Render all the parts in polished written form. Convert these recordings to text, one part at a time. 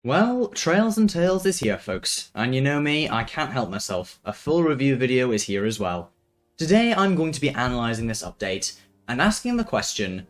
Well, Trails and Tales is here, folks, and you know me, I can't help myself. A full review video is here as well. Today I'm going to be analysing this update and asking the question,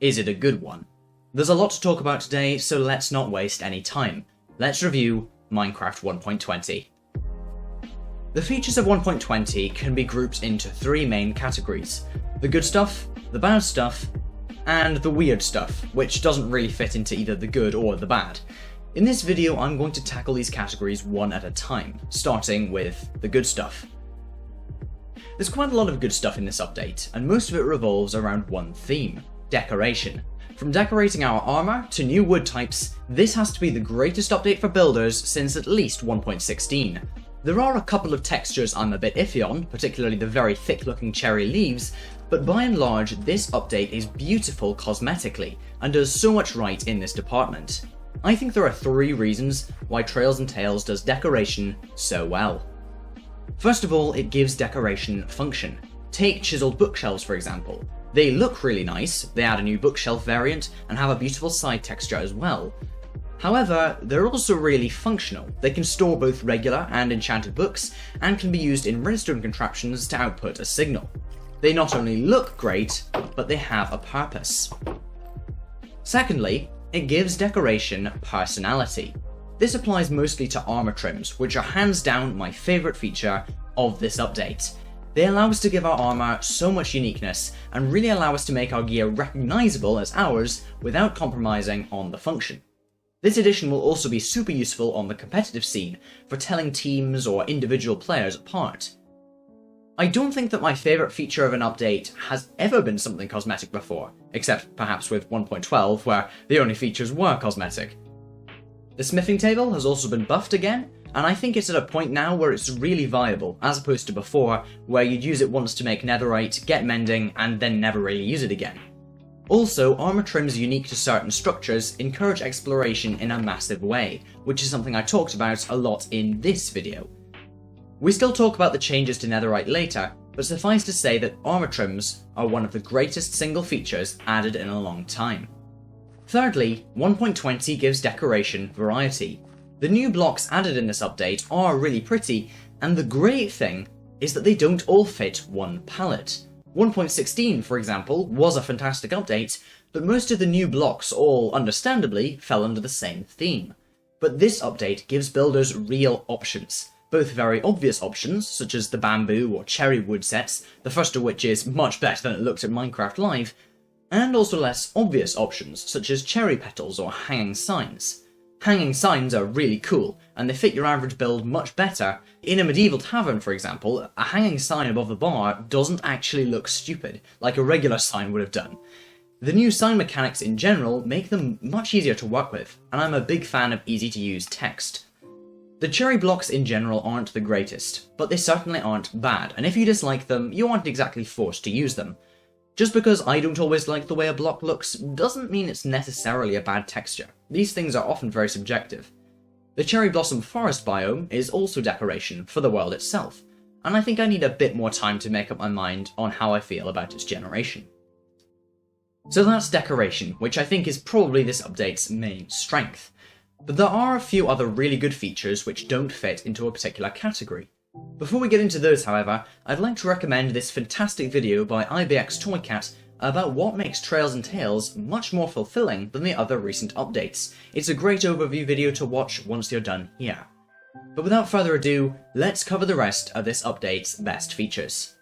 is it a good one? There's a lot to talk about today, so let's not waste any time. Let's review Minecraft 1.20. The features of 1.20 can be grouped into three main categories: the good stuff, the bad stuff, and the weird stuff, which doesn't really fit into either the good or the bad. In this video, I'm going to tackle these categories one at a time, starting with the good stuff. There's quite a lot of good stuff in this update, and most of it revolves around one theme: decoration. From decorating our armor to new wood types, this has to be the greatest update for builders since at least 1.16. There are a couple of textures I'm a bit iffy on, particularly the very thick looking cherry leaves, but by and large this update is beautiful cosmetically and does so much right in this department. I think there are three reasons why Trails and Tales does decoration so well. First of all, it gives decoration function. Take chiseled bookshelves for example. They look really nice, they add a new bookshelf variant and have a beautiful side texture as well. However, they're also really functional. They can store both regular and enchanted books and can be used in redstone contraptions to output a signal. They not only look great, but they have a purpose. Secondly, it gives decoration personality. This applies mostly to armor trims, which are hands down my favourite feature of this update. They allow us to give our armor so much uniqueness and really allow us to make our gear recognisable as ours without compromising on the function. This addition will also be super useful on the competitive scene for telling teams or individual players apart. I don't think that my favourite feature of an update has ever been something cosmetic before, except perhaps with 1.12 where the only features were cosmetic. The smithing table has also been buffed again, and I think it's at a point now where it's really viable, as opposed to before, where you'd use it once to make netherite, get mending, and then never really use it again. Also, armor trims unique to certain structures encourage exploration in a massive way, which is something I talked about a lot in this video. We still talk about the changes to netherite later, but suffice to say that armor trims are one of the greatest single features added in a long time. Thirdly, 1.20 gives decoration variety. The new blocks added in this update are really pretty, and the great thing is that they don't all fit one palette. 1.16, for example, was a fantastic update, but most of the new blocks all, understandably, fell under the same theme. But this update gives builders real options. Both very obvious options, such as the bamboo or cherry wood sets, the first of which is much better than it looked at Minecraft Live, and also less obvious options, such as cherry petals or hanging signs. Hanging signs are really cool, and they fit your average build much better. In a medieval tavern, for example, a hanging sign above the bar doesn't actually look stupid, like a regular sign would have done. The new sign mechanics in general make them much easier to work with, and I'm a big fan of easy-to-use text. The cherry blocks in general aren't the greatest, but they certainly aren't bad, and if you dislike them, you aren't exactly forced to use them. Just because I don't always like the way a block looks doesn't mean it's necessarily a bad texture. These things are often very subjective. The cherry blossom forest biome is also decoration for the world itself, and I think I need a bit more time to make up my mind on how I feel about its generation. So that's decoration, which I think is probably this update's main strength. But there are a few other really good features which don't fit into a particular category. Before we get into those, however, I'd like to recommend this fantastic video by IBX Toycat about what makes Trails and Tales much more fulfilling than the other recent updates. It's a great overview video to watch once you're done here. But without further ado, let's cover the rest of this update's best features.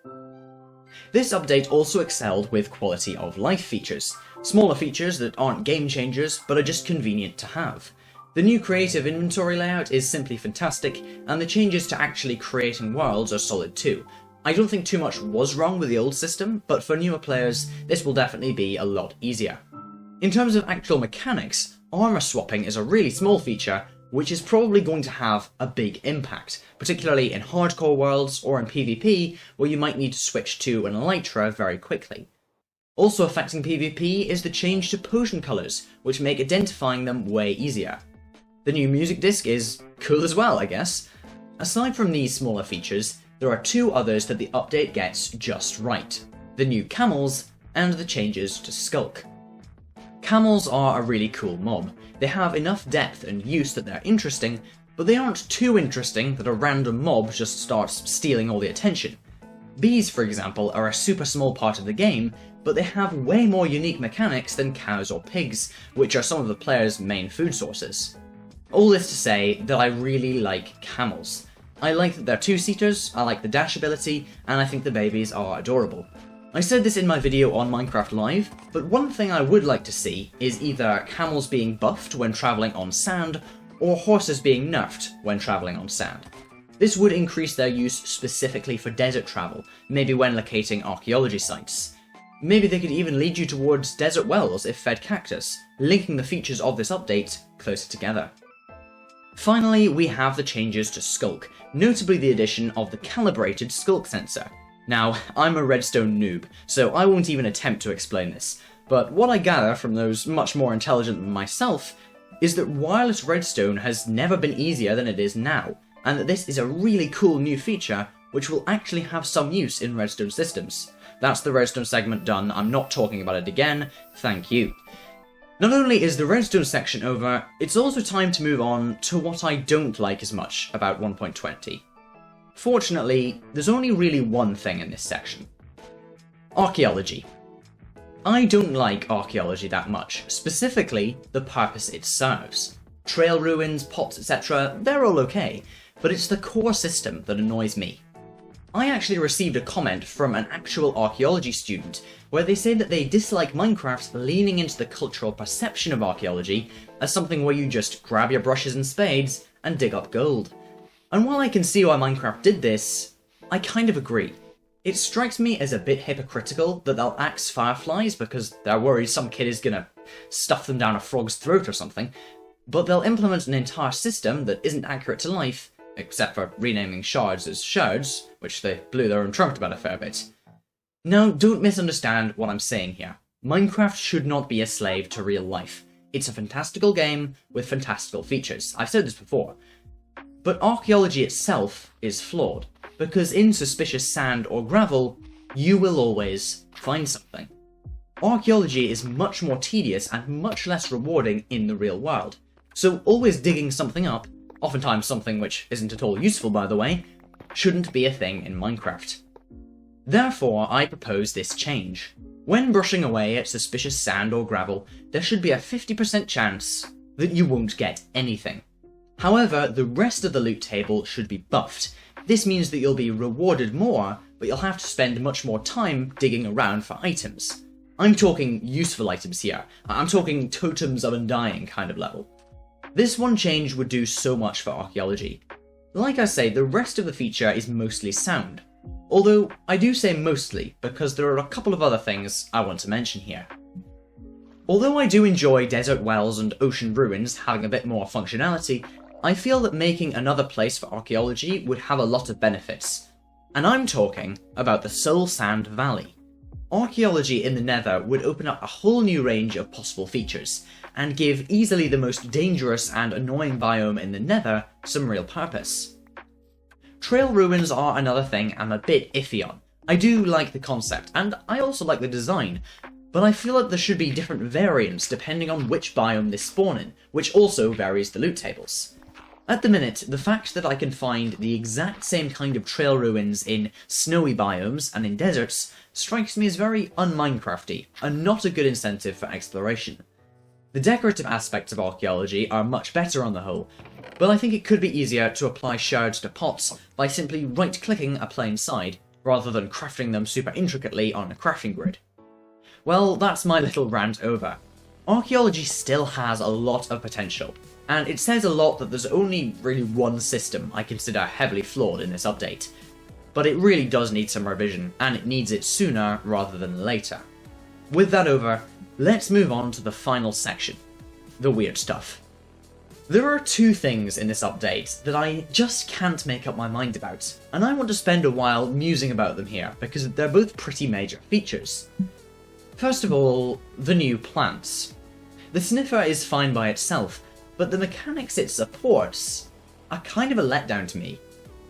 This update also excelled with quality of life features, smaller features that aren't game changers but are just convenient to have. The new creative inventory layout is simply fantastic, and the changes to actually creating worlds are solid too. I don't think too much was wrong with the old system, but for newer players, this will definitely be a lot easier. In terms of actual mechanics, armor swapping is a really small feature, which is probably going to have a big impact, particularly in hardcore worlds or in PvP, where you might need to switch to an elytra very quickly. Also affecting PvP is the change to potion colours, which make identifying them way easier. The new music disc is cool as well, I guess. Aside from these smaller features, there are two others that the update gets just right: the new camels and the changes to Skulk. Camels are a really cool mob. They have enough depth and use that they're interesting, but they aren't too interesting that a random mob just starts stealing all the attention. Bees, for example, are a super small part of the game, but they have way more unique mechanics than cows or pigs, which are some of the players' main food sources. All this to say that I really like camels. I like that they're two-seaters, I like the dash ability, and I think the babies are adorable. I said this in my video on Minecraft Live, but one thing I would like to see is either camels being buffed when travelling on sand, or horses being nerfed when travelling on sand. This would increase their use specifically for desert travel, maybe when locating archaeology sites. Maybe they could even lead you towards desert wells if fed cactus, linking the features of this update closer together. Finally, we have the changes to Skulk, notably the addition of the calibrated Skulk sensor. Now, I'm a redstone noob, so I won't even attempt to explain this, but what I gather from those much more intelligent than myself is that wireless redstone has never been easier than it is now, and that this is a really cool new feature which will actually have some use in redstone systems. That's the redstone segment done, I'm not talking about it again, thank you. Not only is the redstone section over, it's also time to move on to what I don't like as much about 1.20. Fortunately, there's only really one thing in this section. Archaeology. I don't like archaeology that much, specifically the purpose it serves. Trail ruins, pots, etc., they're all okay, but it's the core system that annoys me. I actually received a comment from an actual archaeology student where they say that they dislike Minecraft leaning into the cultural perception of archaeology as something where you just grab your brushes and spades and dig up gold. And while I can see why Minecraft did this, I kind of agree. It strikes me as a bit hypocritical that they'll axe fireflies because they're worried some kid is gonna stuff them down a frog's throat or something, but they'll implement an entire system that isn't accurate to life, except for renaming shards as shards, which they blew their own trumpet about a fair bit. Now, don't misunderstand what I'm saying here. Minecraft should not be a slave to real life. It's a fantastical game with fantastical features. I've said this before. But archaeology itself is flawed, because in suspicious sand or gravel, you will always find something. Archaeology is much more tedious and much less rewarding in the real world, so always digging something up, oftentimes something which isn't at all useful by the way, shouldn't be a thing in Minecraft. Therefore, I propose this change. When brushing away at suspicious sand or gravel, there should be a 50% chance that you won't get anything. However, the rest of the loot table should be buffed. This means that you'll be rewarded more, but you'll have to spend much more time digging around for items. I'm talking useful items here. I'm talking totems of undying kind of level. This one change would do so much for archaeology. Like I say, the rest of the feature is mostly sound. Although, I do say mostly, because there are a couple of other things I want to mention here. Although I do enjoy desert wells and ocean ruins having a bit more functionality, I feel that making another place for archaeology would have a lot of benefits. And I'm talking about the Soul Sand Valley. Archaeology in the Nether would open up a whole new range of possible features, and give easily the most dangerous and annoying biome in the Nether some real purpose. Trail ruins are another thing I'm a bit iffy on. I do like the concept, and I also like the design, but I feel like there should be different variants depending on which biome they spawn in, which also varies the loot tables. At the minute, the fact that I can find the exact same kind of trail ruins in snowy biomes and in deserts strikes me as very un-Minecrafty, and not a good incentive for exploration. The decorative aspects of archaeology are much better on the whole, but I think it could be easier to apply shards to pots by simply right-clicking a plain side, rather than crafting them super intricately on a crafting grid. Well, that's my little rant over. Archaeology still has a lot of potential, and it says a lot that there's only really one system I consider heavily flawed in this update. But it really does need some revision, and it needs it sooner rather than later. With that over, let's move on to the final section, the weird stuff. There are two things in this update that I just can't make up my mind about, and I want to spend a while musing about them here, because they're both pretty major features. First of all, the new plants. The sniffer is fine by itself, but the mechanics it supports are kind of a letdown to me.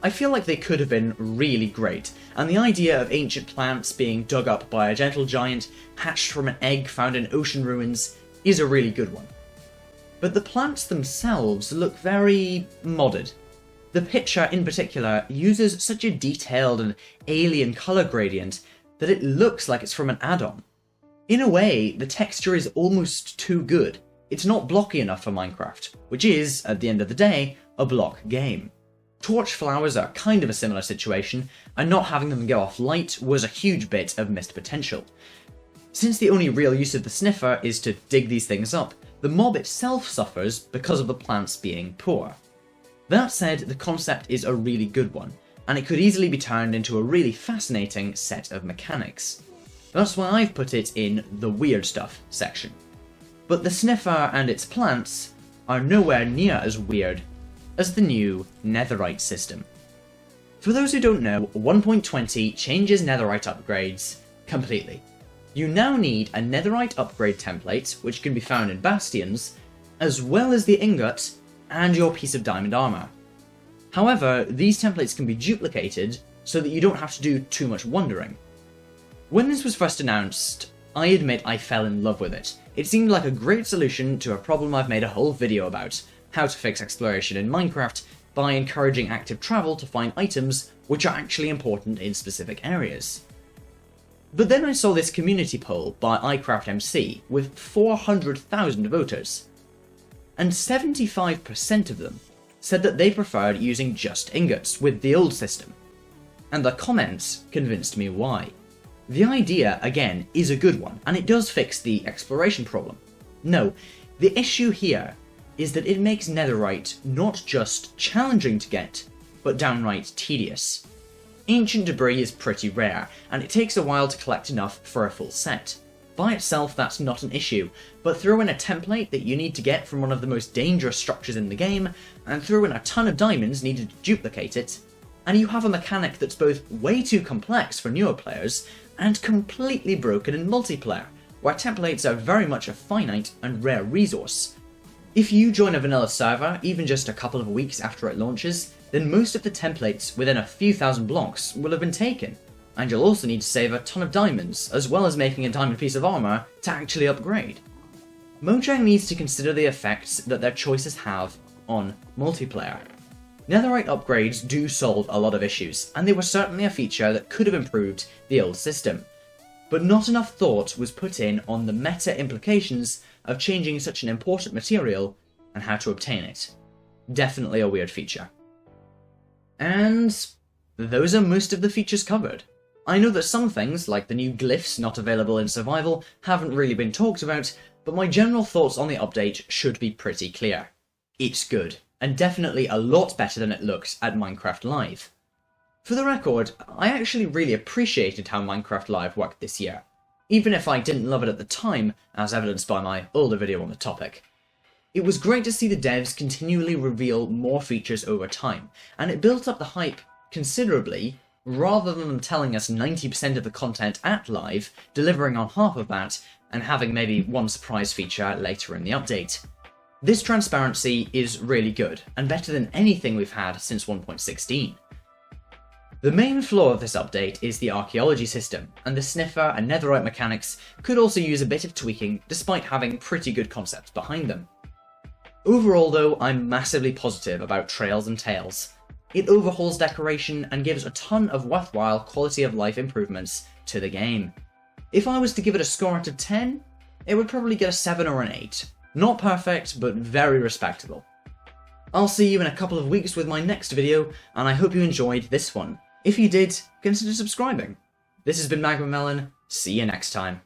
I feel like they could have been really great, and the idea of ancient plants being dug up by a gentle giant, hatched from an egg found in ocean ruins, is a really good one. But the plants themselves look very modded. The picture in particular uses such a detailed and alien colour gradient that it looks like it's from an add-on. In a way, the texture is almost too good. It's not blocky enough for Minecraft, which is, at the end of the day, a block game. Torch flowers are kind of a similar situation, and not having them go off light was a huge bit of missed potential. Since the only real use of the sniffer is to dig these things up, the mob itself suffers because of the plants being poor. That said, the concept is a really good one, and it could easily be turned into a really fascinating set of mechanics. That's why I've put it in the weird stuff section. But the sniffer and its plants are nowhere near as weird as the new netherite system. For those who don't know, 1.20 changes netherite upgrades completely. You now need a netherite upgrade template, which can be found in bastions, as well as the ingot and your piece of diamond armor. However, these templates can be duplicated so that you don't have to do too much wondering. When this was first announced, I admit I fell in love with it. It seemed like a great solution to a problem I've made a whole video about: how to fix exploration in Minecraft by encouraging active travel to find items which are actually important in specific areas. But then I saw this community poll by iCraftMC with 400,000 voters, and 75% of them said that they preferred using just ingots with the old system. And the comments convinced me why. The idea, again, is a good one, and it does fix the exploration problem. No, the issue here is that it makes netherite not just challenging to get, but downright tedious. Ancient debris is pretty rare, and it takes a while to collect enough for a full set. By itself, that's not an issue, but throw in a template that you need to get from one of the most dangerous structures in the game, and throw in a ton of diamonds needed to duplicate it, and you have a mechanic that's both way too complex for newer players and completely broken in multiplayer, where templates are very much a finite and rare resource. If you join a vanilla server, even just a couple of weeks after it launches, then most of the templates within a few thousand blocks will have been taken, and you'll also need to save a ton of diamonds, as well as making a diamond piece of armor to actually upgrade. Mojang needs to consider the effects that their choices have on multiplayer. Netherite upgrades do solve a lot of issues, and they were certainly a feature that could have improved the old system. But not enough thought was put in on the meta implications of changing such an important material and how to obtain it. Definitely a weird feature. And those are most of the features covered. I know that some things, like the new glyphs not available in survival, haven't really been talked about, but my general thoughts on the update should be pretty clear. It's good, and definitely a lot better than it looks at Minecraft Live. For the record, I actually really appreciated how Minecraft Live worked this year, even if I didn't love it at the time, as evidenced by my older video on the topic. It was great to see the devs continually reveal more features over time, and it built up the hype considerably, rather than them telling us 90% of the content at Live, delivering on half of that, and having maybe one surprise feature later in the update. This transparency is really good, and better than anything we've had since 1.16. The main flaw of this update is the archaeology system, and the sniffer and netherite mechanics could also use a bit of tweaking despite having pretty good concepts behind them. Overall though, I'm massively positive about Trails and Tales. It overhauls decoration and gives a ton of worthwhile quality of life improvements to the game. If I was to give it a score out of 10, it would probably get a 7 or an 8. Not perfect, but very respectable. I'll see you in a couple of weeks with my next video, and I hope you enjoyed this one. If you did, consider subscribing. This has been Magma Melon, see you next time.